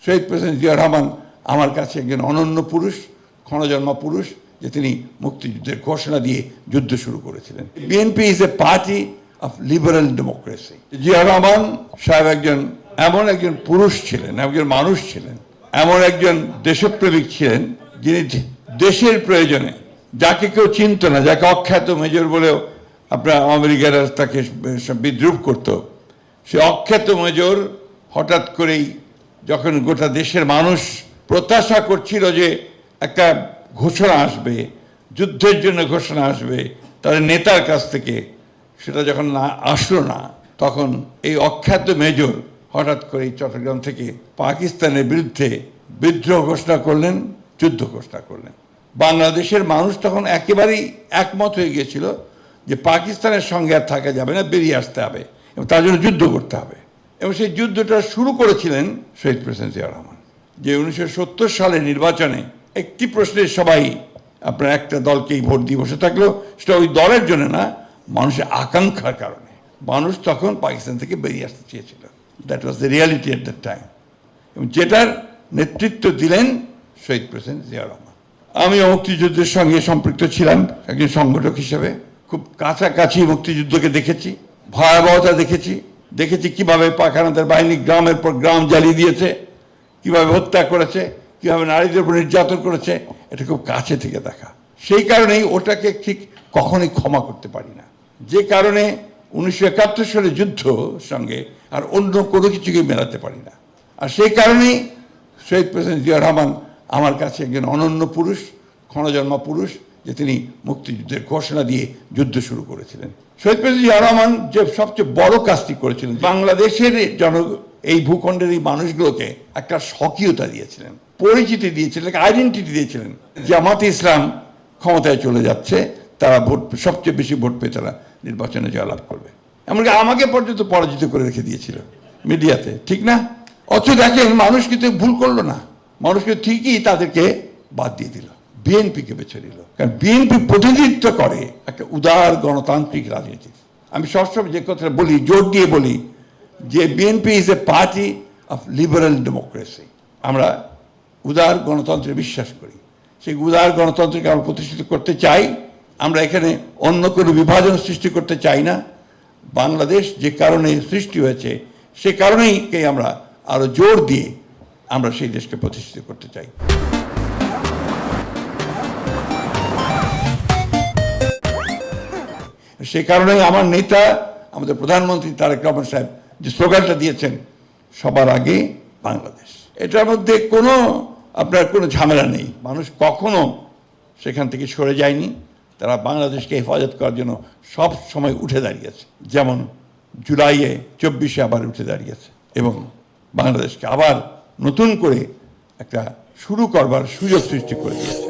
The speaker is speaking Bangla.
শহীদ প্রেসিডেন্ট জিয়া রহমান আমার কাছে একজন অনন্য পুরুষ, ক্ষণজন্মা পুরুষ, যে তিনি মুক্তিযুদ্ধের ঘোষণা দিয়ে যুদ্ধ শুরু করেছিলেন। BNP is a party of liberal democracy. Zia Rahman সাহেব এমন একজন পুরুষ ছিলেন, একজন মানুষ ছিলেন, এমন একজন দেশপ্রেমিক ছিলেন, যিনি দেশের প্রয়োজনে যাকে কেউ চিনত না, যাকে অখ্যাত মেজর বলেও আপনার আমেরিকারা তাকে বিদ্রুপ করত, সে অখ্যাত মেজর হঠাৎ করেই যখন গোটা দেশের মানুষ প্রত্যাশা করছিল যে একটা ঘোষণা আসবে, যুদ্ধের জন্য ঘোষণা আসবে তাদের নেতার কাছ থেকে, সেটা যখন না আসলো না, তখন এই অখ্যাত মেজর হঠাৎ করেই চট্টগ্রাম থেকে পাকিস্তানের বিরুদ্ধে বিদ্রোহ ঘোষণা করলেন, যুদ্ধ ঘোষণা করলেন। বাংলাদেশের মানুষ তখন একেবারেই একমত হয়ে গিয়েছিল যে পাকিস্তানের সঙ্গে আর থাকা যাবে না, বেরিয়ে আসতে হবে এবং তার জন্য যুদ্ধ করতে হবে। এবং সেই যুদ্ধটা শুরু করেছিলেন শহীদ প্রেসিডেন্ট জিয়া রহমান, যে 1970 সালের নির্বাচনে একটি প্রশ্নে সবাই আপনার একটা দলকেই ভোট দিয়ে বসে থাকলেও সেটা ওই দলের জন্য না, মানুষের আকাঙ্ক্ষার কারণে। মানুষ তখন পাকিস্তান থেকে বেরিয়ে আসতে চেয়েছিল। That was the reality at that time. এবং যেটার নেতৃত্ব দিলেন শহীদ প্রেসিডেন্ট জিয়া রহমান। আমি মুক্তিযুদ্ধের সঙ্গে সম্পৃক্ত ছিলাম একজন সংগঠক হিসেবে। খুব কাছাকাছি মুক্তিযুদ্ধকে দেখেছি, ভয়াবহতা দেখেছি কিভাবে পাখানাদের বাহিনী গ্রামের পর গ্রাম জ্বালিয়ে দিয়েছে, কিভাবে হত্যা করেছে, কিভাবে নারীদের উপর নির্যাতন করেছে, এটা খুব কাছে থেকে দেখা। সেই কারণেই ওটাকে ঠিক কখনোই ক্ষমা করতে পারি না। যে কারণে 1971 সালের যুদ্ধ সঙ্গে আর অন্য কোনো কিছুকে মেলাতে পারি না। আর সেই কারণেই শহীদ প্রেসিডেন্ট জিয়া রহমান আমার কাছে একজন অনন্য পুরুষ, ক্ষণজন্মা পুরুষ, যে তিনি মুক্তিযুদ্ধের ঘোষণা দিয়ে যুদ্ধ শুরু করেছিলেন। শহীদ প্রেসিডেন্ট জিয়া রহমান যে সবচেয়ে বড় কাজটি করেছিলেন, বাংলাদেশের এই ভূখণ্ডের এই মানুষগুলোকে একটা স্বকীয়তা দিয়েছিলেন, পরিচিতি দিয়েছিলেন, আইডেন্টিটি দিয়েছিলেন। জামাতে ইসলাম ক্ষমতায় চলে যাচ্ছে, তারা সবচেয়ে বেশি ভোট পেয়ে তারা নির্বাচনে জয়লাভ করবে, এমনকি আমাকে পর্যন্ত পরাজিত করে রেখে দিয়েছিল মিডিয়াতে, ঠিক না? অথচ দেখেন মানুষ কিন্তু ভুল করলো না, মানুষ কিন্তু ঠিকই তাদেরকে বাদ দিয়ে দিল, বিএনপিকে বেছে নিল। কারণ বিএনপি প্রতিনিধিত্ব করে একটা উদার গণতান্ত্রিক রাজনীতি। আমি সবসময় যে কথাটা বলি, জোর দিয়ে বলি, যে BNP is a party of liberal democracy. আমরা উদার গণতন্ত্রে বিশ্বাস করি, সেই উদার গণতন্ত্রকে আমরা প্রতিষ্ঠিত করতে চাই। আমরা এখানে অন্য কোনো বিভাজন সৃষ্টি করতে চাই না। বাংলাদেশ যে কারণে সৃষ্টি হয়েছে সে কারণেই আমরা আরো জোর দিয়ে আমরা সেই দেশকে প্রতিষ্ঠিত করতে চাই। সে কারণেই আমার নেতা, আমাদের প্রধানমন্ত্রী তারেক রহমান সাহেব যে স্লোগানটা দিয়েছেন, সবার আগে বাংলাদেশ, এটার মধ্যে কোনো ঝামেলা নেই। মানুষ কখনো সেখান থেকে সরে যায়নি। তারা বাংলাদেশকে হেফাজত করার জন্য সব সময় উঠে দাঁড়িয়েছে, যেমন জুলাইয়ে 24-এ আবার উঠে দাঁড়িয়েছে এবং বাংলাদেশকে আবার নতুন করে একটা শুরু করবার সুযোগ সৃষ্টি করে দিয়েছে।